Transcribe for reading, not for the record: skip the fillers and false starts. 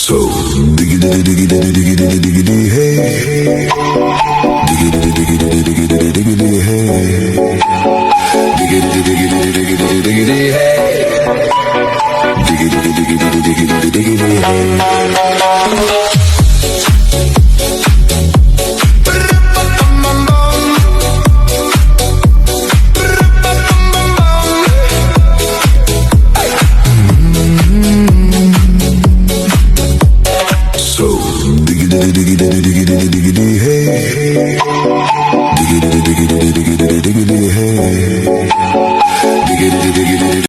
So diggity diggity diggity diggity hey, diggity diggity diggity diggity hey, diggity diggity diggity diggity hey, diggity diggity diggity diggity hey. Diggity diggity diggity hey, diggity diggity diggity diggity hey, diggity diggity